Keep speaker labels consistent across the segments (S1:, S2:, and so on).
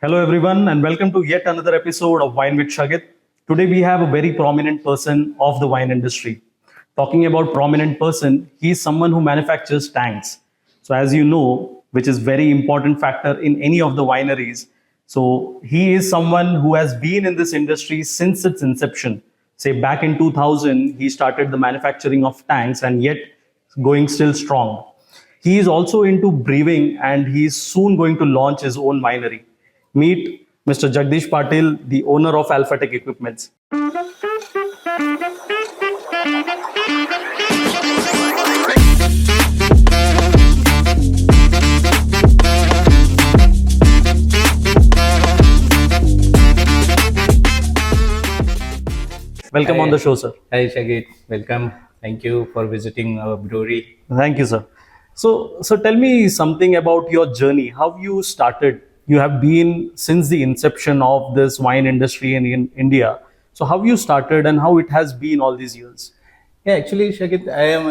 S1: Hello, everyone, and welcome to yet another episode of Wine with Shagit. Today, we have a very prominent person of the wine industry. Talking about prominent person, he is someone who manufactures tanks. So, as you know, which is very important factor in any of the wineries. So, he is someone who has been in this industry since its inception. Say back in 2000, he started the manufacturing of tanks, and yet going still strong. He is also into brewing, and he is soon going to launch his own winery. Meet Mr. Jagdish Patil, the owner of Alphatech Equipments. Welcome on the show, sir.
S2: Hi, Shagit. Welcome. Thank you for visiting our brewery.
S1: Thank you, sir. So tell me something about your journey. How you started? You have been since the inception of this wine industry in India. So how you started and how it has been all these years?
S2: Yeah, actually, Shagit, I am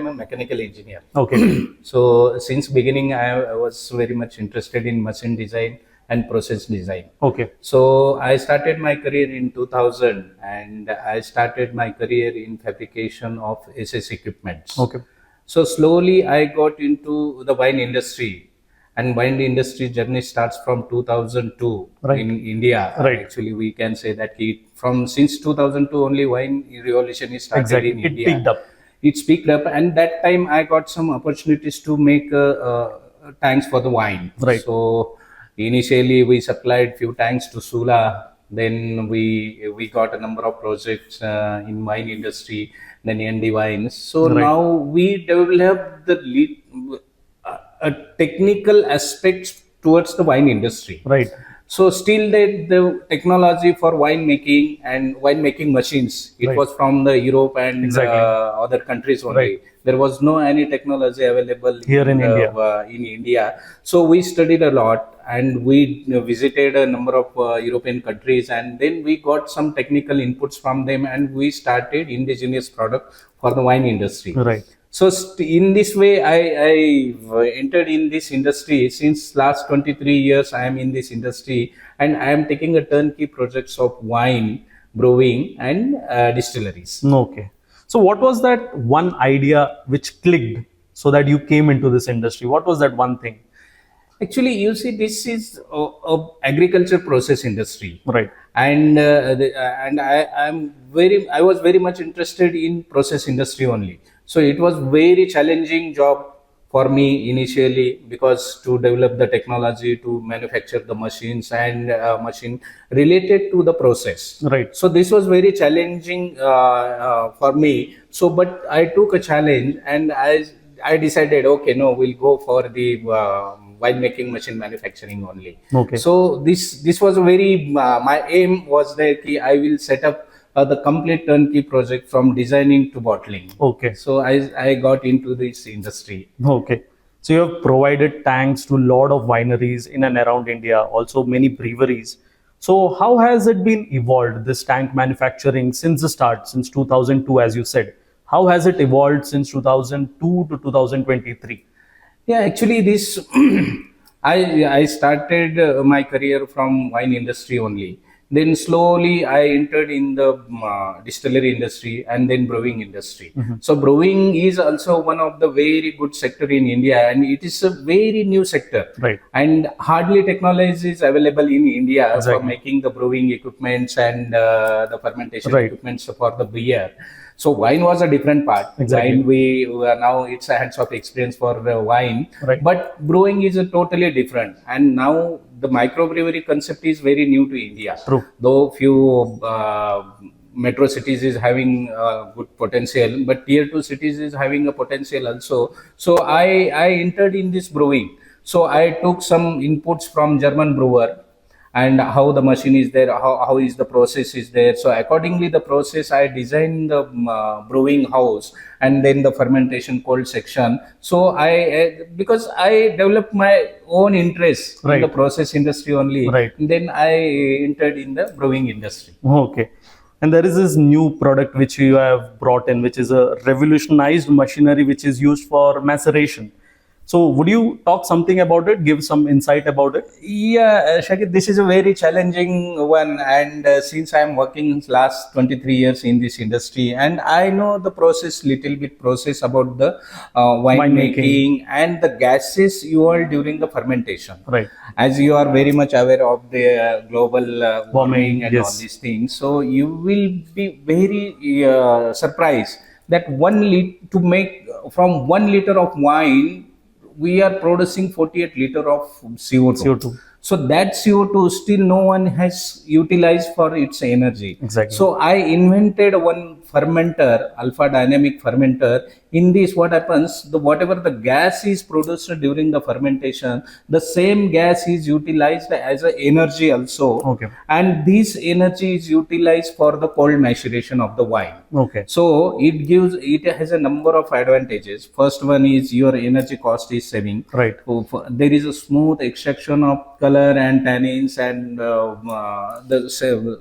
S2: a mechanical engineer.
S1: Okay.
S2: So since beginning, I was very much interested in machine design and process design.
S1: Okay.
S2: So I started my career in 2000, and I started my career in fabrication of SS equipments.
S1: Okay.
S2: So slowly I got into the wine industry, and wine industry journey starts from 2002
S1: Right.
S2: in India.
S1: Right.
S2: Actually, we can say that from since 2002 only wine revolution is started
S1: Exactly.
S2: in
S1: It
S2: India.
S1: picked up.
S2: It's picked up, and that time I got some opportunities to make tanks for the wine.
S1: Right.
S2: So initially we supplied few tanks to Sula. Then we got a number of projects in wine industry, then ND wines. So
S1: Right.
S2: now we developed a technical aspects towards the wine industry.
S1: Right.
S2: So still the technology for winemaking and winemaking machines, it
S1: Right.
S2: was from the Europe and
S1: Exactly.
S2: other countries only.
S1: Right.
S2: There was no any technology available
S1: Here in India.
S2: In India. So we studied a lot, and we visited a number of European countries, and then we got some technical inputs from them, and we started indigenous product for the wine industry.
S1: Right.
S2: So in this way, I entered in this industry. Since last 23 years, I am in this industry, and I am taking a turnkey projects of wine, brewing, and distilleries.
S1: Okay. So what was that one idea which clicked so that you came into this industry? What was that one thing?
S2: Actually, you see, this is a agriculture process industry,
S1: Right.
S2: and I was very much interested in process industry only. So it was very challenging job for me initially, because to develop the technology to manufacture the machines and machine related to the process.
S1: Right.
S2: So this was very challenging for me. So, but I took a challenge, and I decided, okay, no, we'll go for the winemaking machine manufacturing only.
S1: Okay.
S2: So this was a very my aim was that I will set up the complete turnkey project from designing to bottling.
S1: Okay.
S2: So I got into this industry.
S1: Okay. So you have provided tanks to a lot of wineries in and around India, also many breweries. So how has it been evolved, this tank manufacturing since the start, since 2002, as you said? How has it evolved since 2002 to 2023?
S2: Yeah, actually, this I started my career from wine industry only. Then slowly I entered in the distillery industry and then brewing industry.
S1: Mm-hmm.
S2: So brewing is also one of the very good sector in India, and it is a very new sector.
S1: Right.
S2: And hardly technology is available in India
S1: Exactly.
S2: for making the brewing equipments and the fermentation
S1: Right.
S2: equipments for the beer. So wine was a different part.
S1: Exactly.
S2: Wine we now it's a hands-off experience for wine,
S1: Right.
S2: but brewing is a totally different. And now the microbrewery concept is very new to India.
S1: True.
S2: Though few metro cities is having good potential, but tier 2 cities is having a potential also. So I entered in this brewing. So I took some inputs from German brewer, and how the machine is there, how is the process is there. So accordingly the process, I designed the brewing house, and then the fermentation cold section. So because I developed my own interest
S1: Right.
S2: in the process industry only,
S1: Right.
S2: then I entered in the brewing industry.
S1: Okay. And there is this new product which you have brought in, which is a revolutionized machinery which is used for maceration. So would you talk something about it? Give some insight about it?
S2: Yeah, Shakir, this is a very challenging one, and since I'm working last 23 years in this industry, and I know the process, little bit process about the wine
S1: Winemaking.
S2: making and the gases you are during the fermentation.
S1: Right.
S2: As you are very much aware of the global warming
S1: Warming.
S2: and all
S1: Yes.
S2: these things, so you will be very surprised that to make from 1 liter of wine we are producing 48 liter of CO2.
S1: CO2.
S2: So that CO2 still no one has utilized for its energy.
S1: Exactly.
S2: So I invented one fermenter, alpha dynamic fermenter. In this, what happens? The whatever the gas is produced during the fermentation, the same gas is utilized as a energy also,
S1: Okay.
S2: and this energy is utilized for the cold maceration of the wine.
S1: Okay.
S2: So it has a number of advantages. First one is your energy cost is saving.
S1: Right.
S2: So there is a smooth extraction of color and tannins, and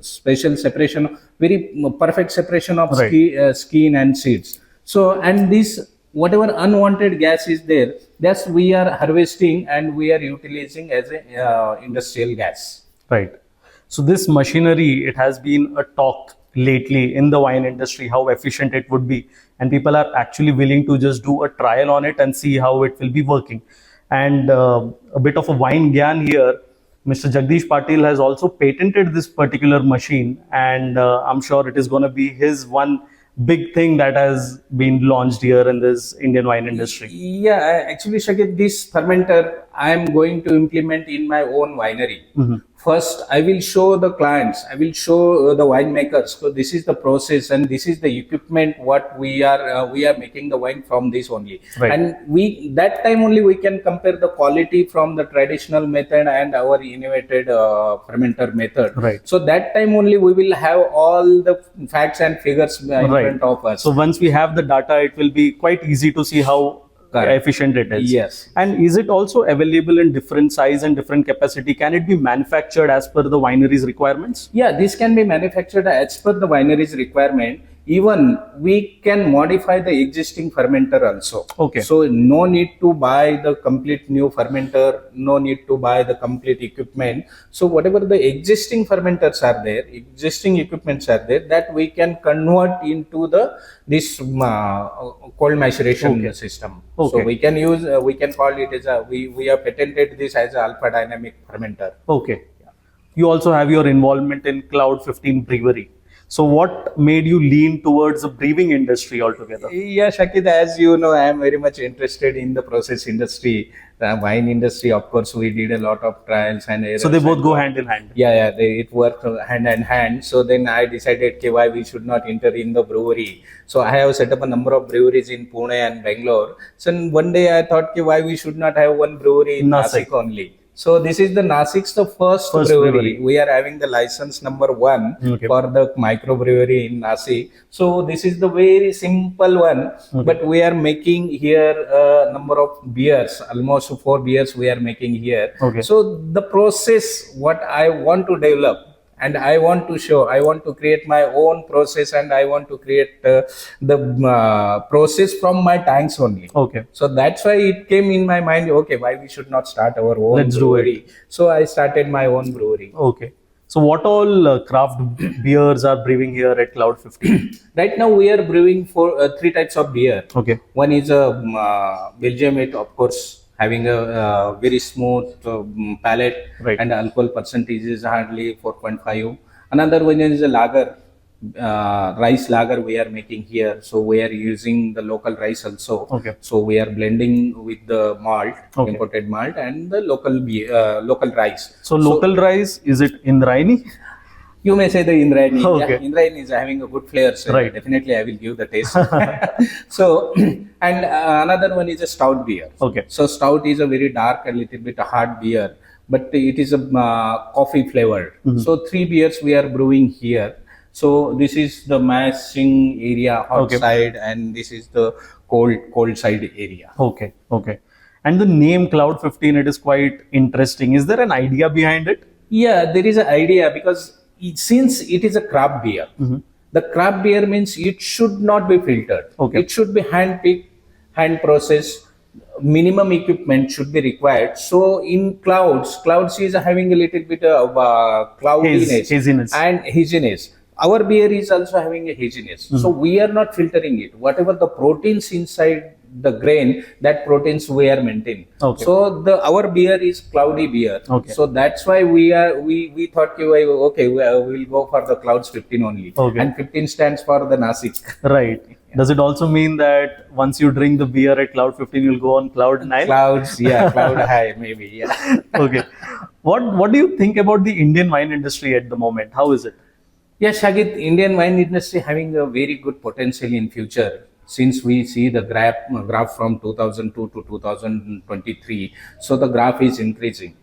S2: special separation, very perfect separation of
S1: Right.
S2: skin and seeds. So, and this whatever unwanted gas is there, that's we are harvesting and we are utilizing as a industrial gas.
S1: Right. So this machinery, it has been a talk lately in the wine industry, how efficient it would be. And people are actually willing to just do a trial on it and see how it will be working. And a bit of a wine gyan here. Mr. Jagdish Patil has also patented this particular machine, and I'm sure it is going to be his one big thing that has been launched here in this Indian wine industry.
S2: Yeah, actually, Shakir, this fermenter I am going to implement in my own winery. First, I will show the clients, I will show the winemakers. So this is the process and this is the equipment what we are making the wine from this only.
S1: Right.
S2: And we that time only we can compare the quality from the traditional method and our innovated fermenter method.
S1: Right.
S2: So that time only we will have all the facts and figures in front of us.
S1: So once we have the data, it will be quite easy to see how
S2: Correct.
S1: efficient it is.
S2: Yes.
S1: And is it also available in different size and different capacity? Can it be manufactured as per the winery's requirements?
S2: Yeah, this can be manufactured as per the winery's requirement. Even we can modify the existing fermenter also.
S1: Okay.
S2: So no need to buy the complete new fermenter, no need to buy the complete equipment. So whatever the existing fermenters are there, existing equipments are there, that we can convert into this cold maceration system.
S1: Okay.
S2: So we can use, we can call it as we have patented this as an alpha dynamic fermenter.
S1: Okay. You also have your involvement in Cloud 15 Brewery. So what made you lean towards the brewing industry altogether?
S2: Yeah, Shakid, as you know, I am very much interested in the process industry, the wine industry. Of course, we did a lot of trials and errors.
S1: So they both go hand in hand.
S2: Yeah, it worked hand in hand. So then I decided, okay, why we should not enter in the brewery. So I have set up a number of breweries in Pune and Bangalore. So one day I thought, okay, why we should not have one brewery in Nasik only. So this is the Nasik's the first brewery. We are having the license number 1 for the microbrewery in Nasik. So this is the very simple one, but we are making here a number of beers, almost 4 beers we are making here. So the process, what I want to develop, and I want to show, I want to create my own process, and I want to create the process from my tanks only.
S1: Okay.
S2: So that's why it came in my mind, okay, why we should not start our own brewery. So I started my own brewery.
S1: Okay. So what all craft beers are brewing here at Cloud 15?
S2: Right now we are brewing for 3 types of beer.
S1: Okay.
S2: One is a Belgium, it of course having a very smooth palate, and alcohol percentage is hardly 4.5. Another one is a lager, rice lager we are making here. So we are using the local rice also. So we are blending with the malt, imported malt, and the local rice.
S1: So local rice, is it Indrayani?
S2: You may say the Indrayani. Yeah, Indrayani is having a good flavor. So definitely I will give the taste. So, and another one is a stout beer. So stout is a very dark and little bit hard beer, but it is a coffee flavored. So 3 beers we are brewing here. So this is the mashing area, hot side, and this is the cold side area.
S1: Okay. And the name Cloud 15, it is quite interesting. Is there an idea behind it?
S2: Yeah, there is an idea because since it is a craft beer, the craft beer means it should not be filtered. It should be hand picked, hand processed, minimum equipment should be required. So in clouds is having a little bit of cloudiness
S1: Haziness.
S2: and haziness. Our beer is also having a haziness. So we are not filtering it. Whatever the proteins inside the grain, that proteins we are maintaining.
S1: Okay.
S2: So our beer is cloudy beer.
S1: Okay.
S2: So that's why we thought okay, we'll go for the clouds 15 only.
S1: Okay.
S2: And 15 stands for the Nasik.
S1: Right. Does it also mean that once you drink the beer at cloud 15, you'll go on cloud 9?
S2: Clouds, yeah, cloud high maybe, yeah.
S1: Okay. What do you think about the Indian wine industry at the moment? How is it?
S2: Yes, Shagit, Indian wine industry having a very good potential in future. Since we see the graph from 2002 to 2023, so the graph is increasing.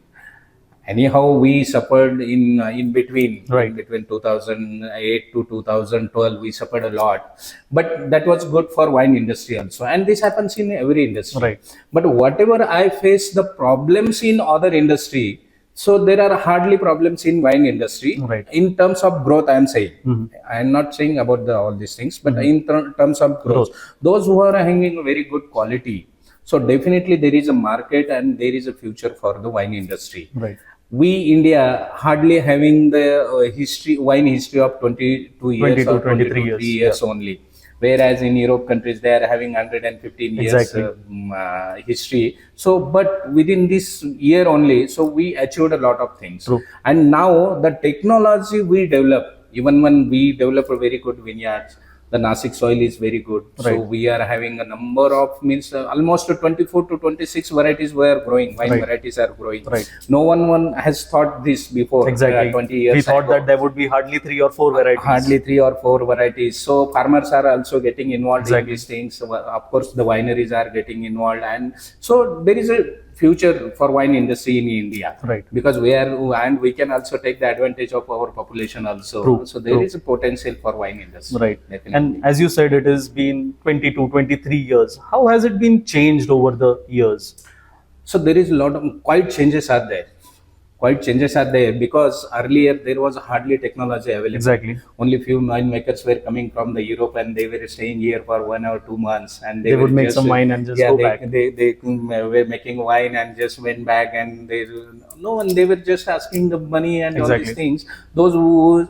S2: Anyhow, we suffered in between,
S1: Right.
S2: in between 2008 to 2012, we suffered a lot. But that was good for wine industry also, and this happens in every industry.
S1: Right.
S2: But whatever I face the problems in other industry, so there are hardly problems in wine industry.
S1: Right.
S2: In terms of growth, I am saying. I am not saying about all these things, but in terms of growth, those who are having a very good quality. So definitely there is a market and there is a future for the wine industry.
S1: Right.
S2: We India hardly having the wine history of 22 years
S1: 22,
S2: or
S1: 23
S2: 23
S1: years,
S2: years only. Whereas in Europe countries they are having 115 years
S1: Exactly.
S2: history. So, but within this year only, so we achieved a lot of things.
S1: True.
S2: And now the technology we develop, even when we develop a very good vineyards, the Nasik soil is very good. So
S1: Right.
S2: we are having a number of almost 24 to 26 varieties were growing. Wine
S1: Right.
S2: varieties are growing.
S1: Right.
S2: No one has thought this before.
S1: Exactly.
S2: 20 years
S1: We thought
S2: ago.
S1: that there would be hardly 3 or 4 varieties.
S2: Hardly 3 or 4 varieties. So farmers are also getting involved
S1: Exactly.
S2: in these things. So, of course, the wineries are getting involved, and so there is a future for wine industry in India.
S1: Right.
S2: Because we can also take the advantage of our population also.
S1: True,
S2: So there
S1: true.
S2: is a potential for wine industry.
S1: Right.
S2: Definitely.
S1: And as you said, it has been 22, 23 years. How has it been changed over the years?
S2: So there is a lot of quite changes are there. Quite changes are there because earlier there was hardly technology available.
S1: Exactly.
S2: Only few winemakers were coming from the Europe and they were staying here for 1 or 2 months, and
S1: They would
S2: were
S1: make some wine and just go back.
S2: They were making wine and just went back, and they were just asking the money and all
S1: Exactly.
S2: these things. Those who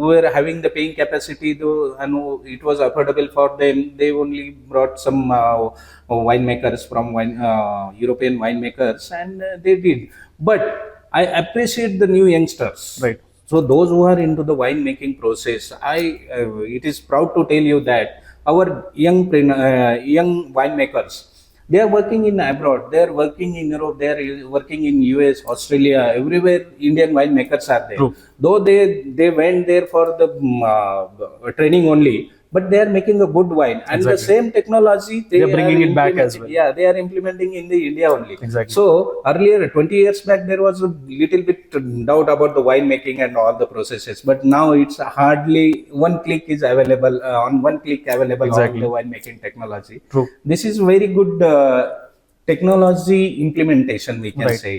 S2: were having the paying capacity, though, and it was affordable for them, they only brought some winemakers from European winemakers, and they did. But I appreciate the new youngsters.
S1: Right.
S2: So those who are into the wine making process, it is proud to tell you that our young winemakers, they are working in abroad, they are working in Europe, they are working in US, Australia, everywhere. Indian winemakers are there.
S1: True.
S2: Though they went there for the training only, but they are making a good wine, and the
S1: Exactly.
S2: same technology
S1: They are bringing it back as
S2: implementing-
S1: well.
S2: Yeah, they are implementing in the India only.
S1: Exactly.
S2: So earlier, 20 years back, there was a little bit doubt about the wine making and all the processes, but now it's hardly one click is available on one click available
S1: Exactly.
S2: on the wine making technology.
S1: True.
S2: This is very good technology implementation, we can
S1: Right.
S2: say.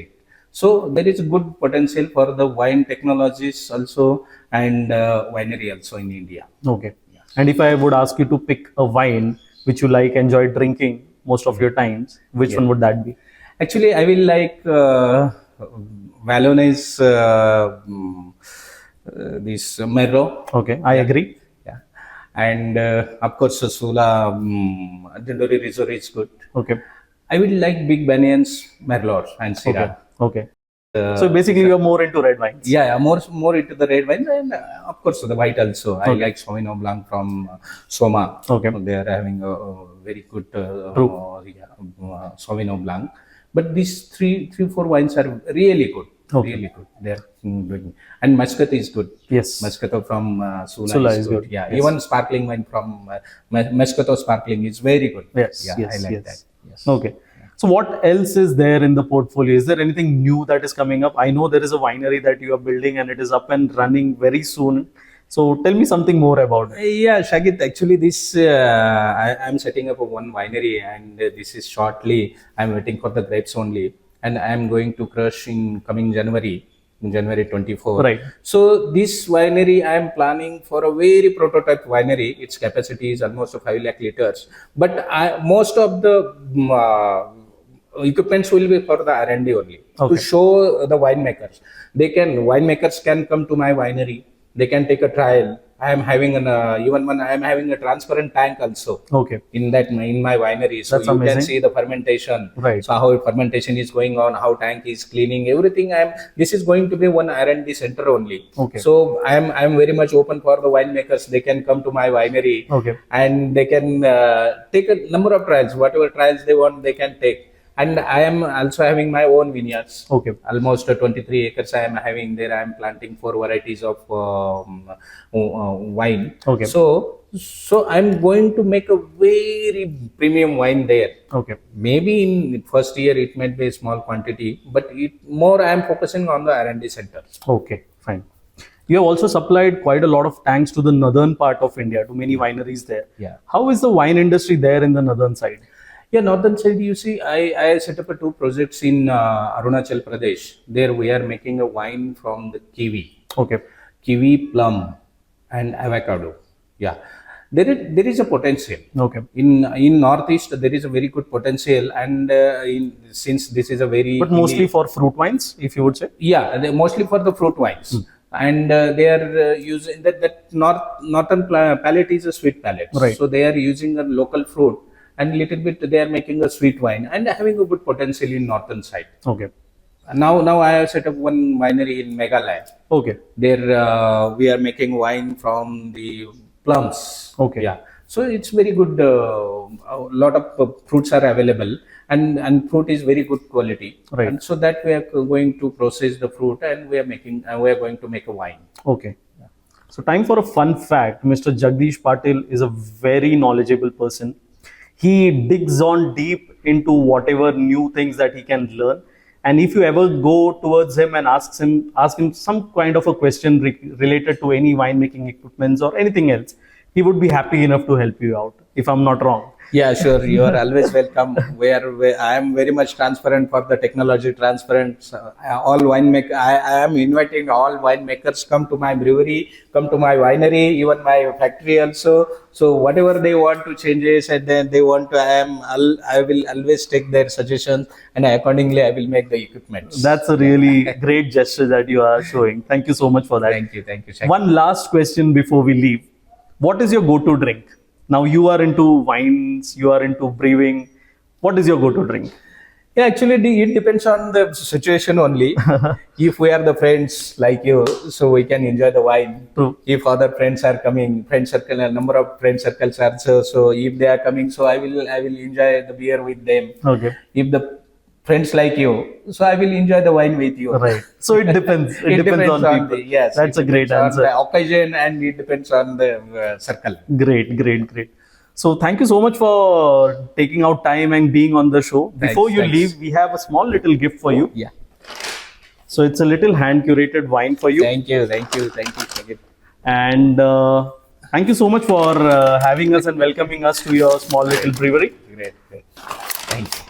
S2: So there is good potential for the wine technologies also, and winery also in India.
S1: Okay. And if I would ask you to pick a wine which you like, enjoy drinking most of your times, which
S2: Yeah.
S1: one would that be?
S2: Actually, I will like Vallone's this Merlot.
S1: Okay, I agree.
S2: Yeah, and of course Sula Dindori Resort is good.
S1: Okay.
S2: I will like Big Banyan's Merlot and Syrah.
S1: Okay. So basically, you're more into red wines.
S2: Yeah, more into the red wine, and of course the white also. I
S1: Okay.
S2: like Sauvignon Blanc from Soma.
S1: Okay.
S2: They are having a very good
S1: True.
S2: Sauvignon Blanc. But these three, four wines are really good.
S1: Okay.
S2: Really good. They're doing, and Muscat is good.
S1: Yes.
S2: Muscato from Sula,
S1: Sula
S2: is
S1: is
S2: good.
S1: good.
S2: Yeah,
S1: Yes.
S2: even sparkling wine from Muscato sparkling is very good.
S1: Yes,
S2: Yeah,
S1: yes,
S2: I like
S1: yes.
S2: that. Yes.
S1: Okay. So what else is there in the portfolio? Is there anything new that is coming up? I know there is a winery that you are building and it is up and running very soon. So tell me something more about it.
S2: Yeah, Shagit, actually this, I'm setting up one winery, and this is shortly, I'm waiting for the grapes only, and I'm going to crush in coming January 24.
S1: Right.
S2: So this winery, I am planning for a very prototype winery. Its capacity is almost 5 lakh liters. But most of the equipments will be for the R&D only,
S1: Okay.
S2: to show the winemakers. Winemakers can come to my winery. They can take a trial. I am having even when I am having a transparent tank also
S1: Okay.
S2: in my winery, so
S1: That's
S2: you
S1: amazing.
S2: can see the fermentation.
S1: Right.
S2: So how fermentation is going on, how tank is cleaning, everything. This is going to be one R&D center only.
S1: Okay.
S2: So I am very much open for the winemakers. They can come to my winery,
S1: Okay.
S2: and they can take a number of trials, whatever trials they want, they can take. And I am also having my own vineyards.
S1: Okay.
S2: Almost 23 acres I am having there. I am planting 4 varieties of wine.
S1: Okay.
S2: So I'm going to make a very premium wine there.
S1: Okay.
S2: Maybe in first year it might be a small quantity, but more I am focusing on the R&D centers.
S1: Okay. Fine. You have also supplied quite a lot of tanks to the northern part of India, to many wineries there.
S2: Yeah.
S1: How is the wine industry there in the northern side?
S2: Yeah, northern side, you see, I set up 2 projects in Arunachal Pradesh. There we are making a wine from the
S1: Okay.
S2: kiwi, plum, and avocado. Yeah, there is a potential.
S1: Okay.
S2: In northeast there is a very good potential, and since this is a very
S1: But mostly for fruit wines, if you would say.
S2: yeah, mostly for the fruit wines. And they are using that northern palate is a sweet palate.
S1: Right.
S2: So they are using a local fruit, and little bit they are making a sweet wine and having a good potential in northern side.
S1: Okay.
S2: Now I have set up one winery in Meghalaya.
S1: Okay.
S2: There we are making wine from the plums.
S1: Okay.
S2: Yeah. So it's very good. A lot of fruits are available, and fruit is very good quality.
S1: Right.
S2: And so that we are going to process the fruit, and we are going to make a wine.
S1: Okay. So time for a fun fact. Mr. Jagdish Patil is a very knowledgeable person. He digs on deep into whatever new things that he can learn. And if you ever go towards him and ask him some kind of a question related to any winemaking equipments or anything else, he would be happy enough to help you out, if I'm not wrong.
S2: Yeah, sure. You are always welcome. I am very much transparent for the technology, transparent. All I am inviting all winemakers, come to my brewery, come to my winery, even my factory also. So whatever they want to changes, and then they want to, I will always take their suggestions, and accordingly I will make the equipment.
S1: That's a really great gesture that you are showing. Thank you so much for that.
S2: Thank you.
S1: One last question before we leave. What is your go-to drink? Now you are into wines, you are into brewing. What is your go-to drink?
S2: Yeah, actually, it depends on the situation only. If we are the friends like you, so we can enjoy the wine.
S1: True.
S2: If other friends are coming, friend circle, a number of friend circles are so if they are coming, so I will enjoy the beer with them.
S1: Okay.
S2: If the friends like you, so I will enjoy the wine with you.
S1: Right. So it depends. It depends on people.
S2: Yes.
S1: That's
S2: it
S1: a great
S2: depends
S1: answer.
S2: on the occasion, and it depends on the circle.
S1: Great. So thank you so much for taking out time and being on the show. Before you
S2: Thanks.
S1: leave, we have a small little gift for you.
S2: Yeah.
S1: So it's a little hand curated wine for you.
S2: Thank you. Sajid.
S1: And thank you so much for having us and welcoming us to your small little brewery.
S2: Great. Thanks.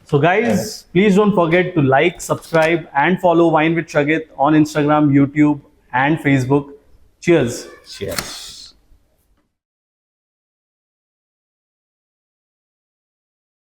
S1: So guys, please don't forget to like, subscribe and follow Wine with Shagit on Instagram, YouTube and Facebook. Cheers.
S2: Cheers.